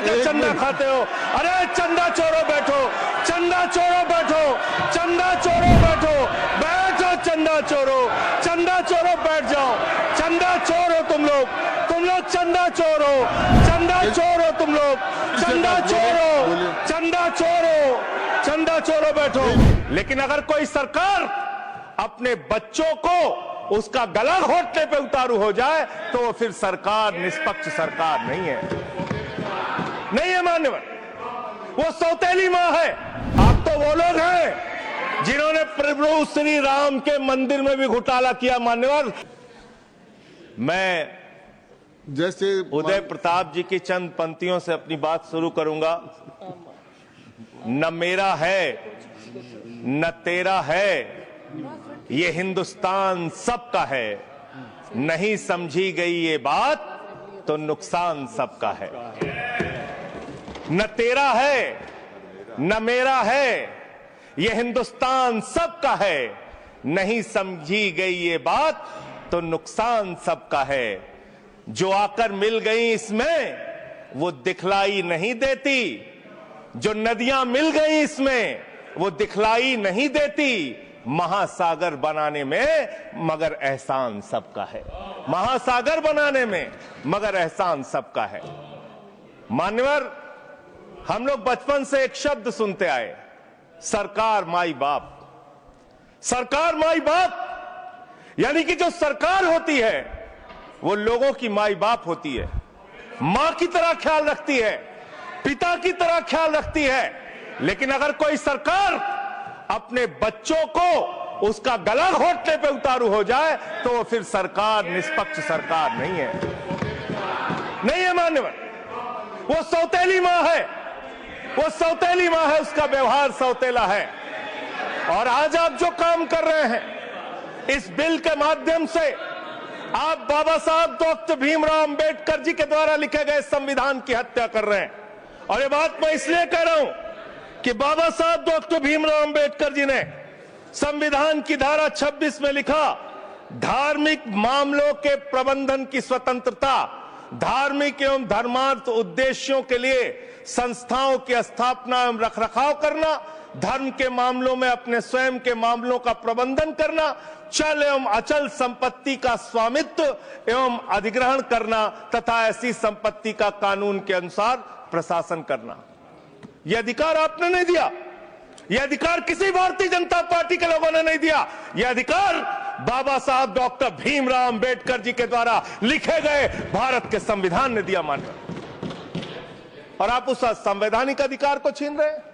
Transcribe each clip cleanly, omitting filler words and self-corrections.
के चंदा खाते हो। अरे चंदा चोरो बैठो, चंदा चोरो बैठो, चंदा चोरो बैठो, बैठो चंदा चोरो, चंदा चोरो बैठ जाओ। चंदा चोर हो तुम लोग चंदा चोर हो, चंदा चोर हो तुम लोग, चंदा चोर हो, चंदा चोर हो, चंदा चोरो बैठो। लेकिन अगर कोई सरकार अपने बच्चों को उसका गला घोटने पे उतारू हो जाए तो वो फिर सरकार निष्पक्ष सरकार नहीं है मान्यवर। वो सौतेली मां है। आप तो वो लोग हैं जिन्होंने प्रभु श्री राम के मंदिर में भी घोटाला किया मान्यवर। मैं जैसे उदय प्रताप जी की चंद पंक्तियों से अपनी बात शुरू करूंगा। न मेरा है न तेरा है, ये हिंदुस्तान सबका है, नहीं समझी गई ये बात तो नुकसान सबका है। न तेरा है न मेरा है, ये हिंदुस्तान सबका है, नहीं समझी गई ये बात तो नुकसान सबका है। जो आकर मिल गई इसमें वो दिखलाई नहीं देती, जो नदियां मिल गई इसमें वो दिखलाई नहीं देती, महासागर बनाने में मगर एहसान सबका है, महासागर बनाने में मगर एहसान सबका है। मान्यवर, हम लोग बचपन से एक शब्द सुनते आए, सरकार माई बाप। सरकार माई बाप यानी कि जो सरकार होती है वो लोगों की माई बाप होती है, मां की तरह ख्याल रखती है, पिता की तरह ख्याल रखती है। लेकिन अगर कोई सरकार अपने बच्चों को उसका गला घोटने पे उतारू हो जाए तो वो फिर सरकार निष्पक्ष सरकार नहीं है मान्यवर। वो सौतेली मां है, वो सौतेली मां है, उसका व्यवहार सौतेला है। और आज आप जो काम कर रहे हैं इस बिल के माध्यम से, आप बाबा साहब डॉक्टर भीमराव अंबेडकर जी के द्वारा लिखे गए संविधान की हत्या कर रहे हैं। और ये बात मैं इसलिए कह रहा हूं कि बाबा साहब डॉक्टर भीमराव अंबेडकर जी ने संविधान की धारा 26 में लिखा, धार्मिक मामलों के प्रबंधन की स्वतंत्रता, धार्मिक एवं धर्मार्थ उद्देश्यों के लिए संस्थाओं की स्थापना एवं रखरखाव करना, धर्म के मामलों में अपने स्वयं के मामलों का प्रबंधन करना, चल एवं अचल संपत्ति का स्वामित्व एवं अधिग्रहण करना तथा ऐसी संपत्ति का कानून के अनुसार प्रशासन करना। यह अधिकार आपने नहीं दिया, यह अधिकार किसी भारतीय जनता पार्टी के लोगों ने नहीं दिया, यह अधिकार बाबा साहब डॉक्टर भीमराव अंबेडकर जी के द्वारा लिखे गए भारत के संविधान ने दिया मान्यवर। और आप उस संवैधानिक अधिकार को छीन रहे हैं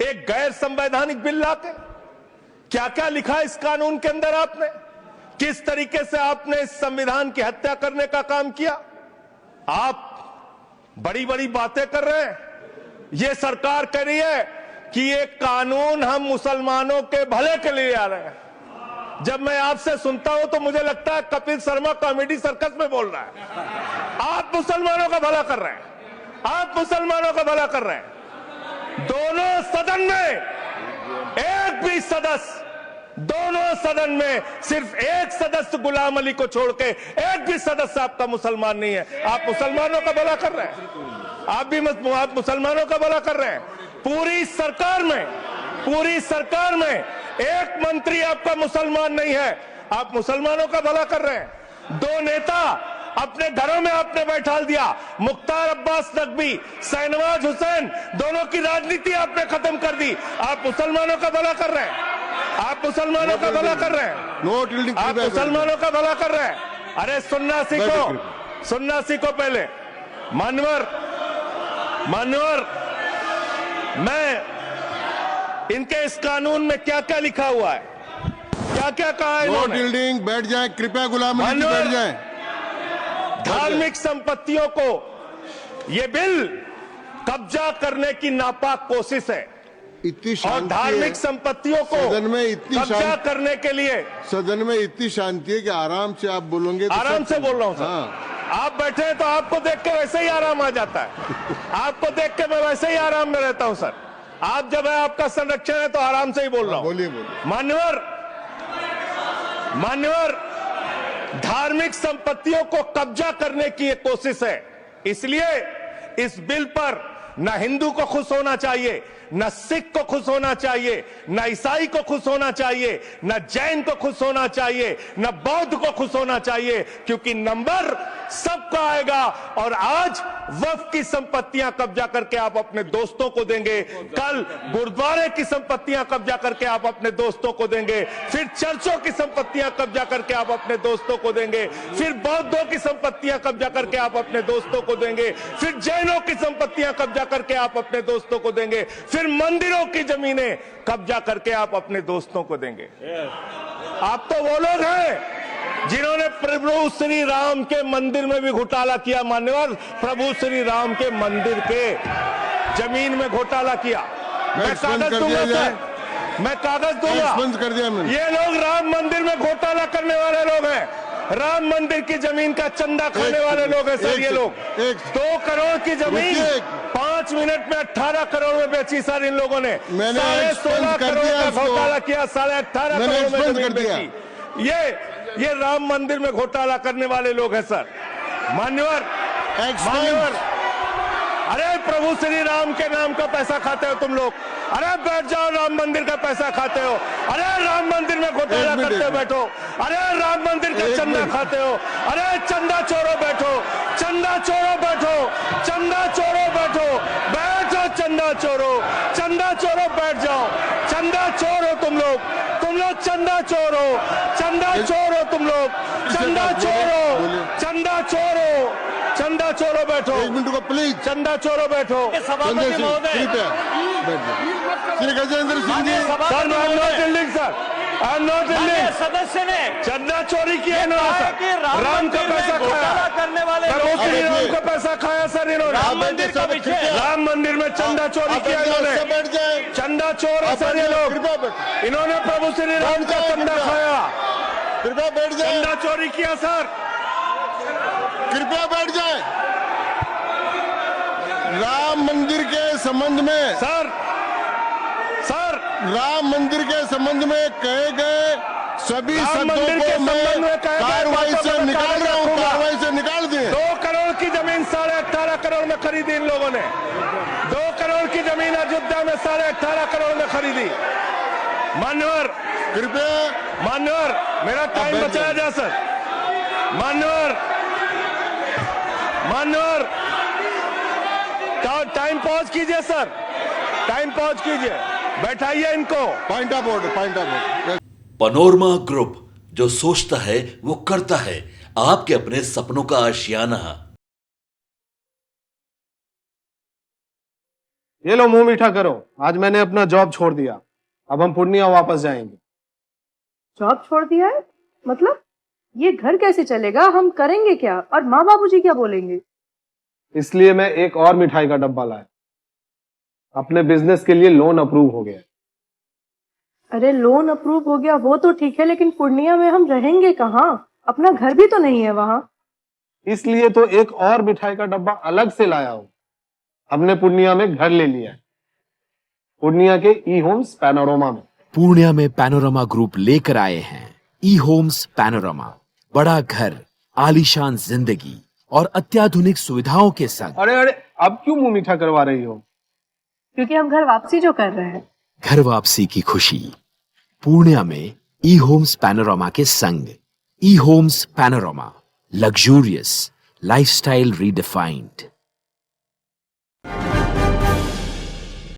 एक गैर संवैधानिक बिल लाके। क्या क्या लिखा इस कानून के अंदर आपने, किस तरीके से आपने इस संविधान की हत्या करने का काम किया। आप बड़ी बड़ी बातें कर रहे हैं। ये सरकार कह रही है कि ये कानून हम मुसलमानों के भले के लिए आ रहे हैं। जब मैं आपसे सुनता हूं तो मुझे लगता है कपिल शर्मा कॉमेडी सर्कस में बोल रहा है। आप मुसलमानों का भला कर रहे हैं, आप मुसलमानों का भला कर रहे हैं। दोनों सदन में एक भी सदस्य, दोनों सदन में सिर्फ एक सदस्य गुलाम अली को छोड़ के एक भी सदस्य आपका मुसलमान नहीं है। आप मुसलमानों का भला कर रहे हैं, आप मुसलमानों का भला कर रहे हैं। पूरी सरकार में एक मंत्री आपका मुसलमान नहीं है, आप मुसलमानों का भला कर रहे हैं। दो नेता अपने घरों में आपने बैठा दिया, मुख्तार अब्बास नकवी, शहनवाज हुसैन, दोनों की राजनीति आपने खत्म कर दी। आप मुसलमानों का भला कर रहे हैं, आप मुसलमानों का भला कर रहे हैं, आप मुसलमानों का भला कर रहे हैं। अरे सुनना सीखो पहले। मान्यवर, मैं इनके इस कानून में क्या क्या लिखा हुआ है, क्या क्या कहा है इन्होंने। बैठ जाए कृपया, गुलाम अली जी बैठ जाए। धार्मिक संपत्तियों को ये बिल कब्जा करने की नापाक कोशिश है। इतनी और धार्मिक संपत्तियों को सदन में इतनी कब्जा करने के लिए सदन में इतनी शांति है कि आराम से आप बोलोगे तो आराम से बोल रहा हूं सर। हाँ। आप बैठे हैं तो आपको देख के वैसे ही आराम आ जाता है। आपको देख के मैं वैसे ही आराम में रहता हूं सर। आप जब है आपका संरक्षण है तो आराम से ही बोल रहा हूं। बोलिए। मान्यवर, धार्मिक संपत्तियों को कब्जा करने की एक कोशिश है। इसलिए इस बिल पर न हिंदू को खुश होना चाहिए, न सिख को खुश होना चाहिए, न ईसाई को खुश होना चाहिए, न जैन को खुश होना चाहिए, न बौद्ध को खुश होना चाहिए, क्योंकि नंबर सबका आएगा। और आज वक्फ की संपत्तियां कब्जा करके आप अपने दोस्तों को देंगे, कल गुरुद्वारे की संपत्तियां कब्जा करके आप अपने दोस्तों को देंगे, फिर चर्चों की संपत्तियां कब्जा करके आप अपने दोस्तों को देंगे, फिर बौद्धों की संपत्तियां कब्जा करके आप अपने दोस्तों को देंगे, फिर जैनों की संपत्तियां कब्जा करके आप अपने दोस्तों को देंगे, फिर मंदिरों की जमीनें कब्जा करके आप अपने दोस्तों को देंगे। आप तो वो लोग हैं जिन्होंने प्रभु श्री राम के मंदिर में भी घोटाला किया। मान्यवर, प्रभु श्री राम के मंदिर के जमीन में घोटाला किया। मैं कागज दूंगा सर, मैं कागज दूंगा। कर दिया मैंने। ये लोग राम मंदिर में घोटाला करने वाले लोग हैं, राम मंदिर की जमीन का चंदा खाने वाले लोग हैं सर। ये लोग 2 करोड़ की जमीन 5 मिनट में 18 करोड़ में बेची सर इन लोगों ने। 16.5 करोड़ का घोटाला किया, 18.5 करोड़ में जमीन बेची। ये राम मंदिर में घोटाला करने वाले लोग हैं सर। मान्यवर, अरे प्रभु श्री राम के नाम का पैसा खाते हो तुम लोग। अरे बैठ जाओ, राम मंदिर का पैसा खाते हो। अरे राम मंदिर में घोटाला करते बैठो। अरे राम मंदिर का चंदा खाते हो। अरे चंदा चोरो बैठो, चंदा चोरो बैठो, चंदा चोरो बैठो, बैठो चंदा चोरो, चंदा चोरो बैठ जाओ। चंदा चोरो तुम लोग चंदा चोरो, चंदा चोरो तुम लोग, चंदा चोरो, चंदा चोरो, चंदा चोरो बैठो। 1 मिनट को प्लीज। चंदा चोरो बैठो। सभापति महोदय, Shri Gajendra Singh ji. Sir, I am not dealing sir, I am not dealing. सदस्य ने चंदा चोरी किया इन्होंने सर, राम का पैसा खाया, करने वाले श्री राम का पैसा खाया सर इन्होंने। राम मंदिर का विषय, राम मंदिर में चंदा चोरी किया इन्होंने। बैठ जाए। चंदा चोर है सर ये लोग। इन्होंने प्रभु श्री राम का चंदा खाया, कृपया बैठ जाए। चंदा चोरी किया सर। कृपया बैठ जाए। राम मंदिर के संबंध में सर राम मंदिर के संबंध में कहे गए सभी शब्दों को मैं कार्रवाई से निकाल रहा हूं, कार्रवाई से निकाल दिए। 2 करोड़ की जमीन 18.5 करोड़ में खरीदी इन लोगों ने। 2 करोड़ की जमीन अयोध्या में 18.5 करोड़ में खरीदी। मान्यवर, कृपया मान्यवर, मेरा टाइम बचाया जा सर। मान्यवर, टाइम पॉज कीजिए सर, टाइम पॉज कीजिए, बैठाइए इनको। Point of order. Panorama group, जो सोचता है वो करता है। आपके अपने सपनों का आशियाना। ये लो, मुंह मीठा करो। आज मैंने अपना जॉब छोड़ दिया, अब हम पूर्णिया वापस जाएंगे। जॉब छोड़ दिया है? मतलब ये घर कैसे चलेगा? हम करेंगे क्या? और माँ बाबूजी क्या बोलेंगे? इसलिए मैं एक और मिठाई का डब्बा लाया। अपने बिजनेस के लिए लोन अप्रूव हो गया। अरे लोन अप्रूव हो गया वो तो ठीक है, लेकिन पूर्णिया में हम रहेंगे कहाँ? अपना घर भी तो नहीं है वहाँ। इसलिए तो एक और मिठाई का डब्बा अलग से लाया हूँ। हमने पूर्णिया में घर ले लिया है, पूर्णिया के ई होम्स पैनोरमा में। पूर्णिया में पैनोरमा ग्रुप लेकर आए हैं ई होम्स पैनोरमा। बड़ा घर, आलीशान जिंदगी और अत्याधुनिक सुविधाओं के संग। अरे अब क्यों मुंह मीठा करवा रही हो? क्योंकि हम घर वापसी जो कर रहे हैं। घर वापसी की खुशी पूर्णिया में ई होम्स पैनोरमा के संग। E Homes Panorama, luxurious lifestyle redefined.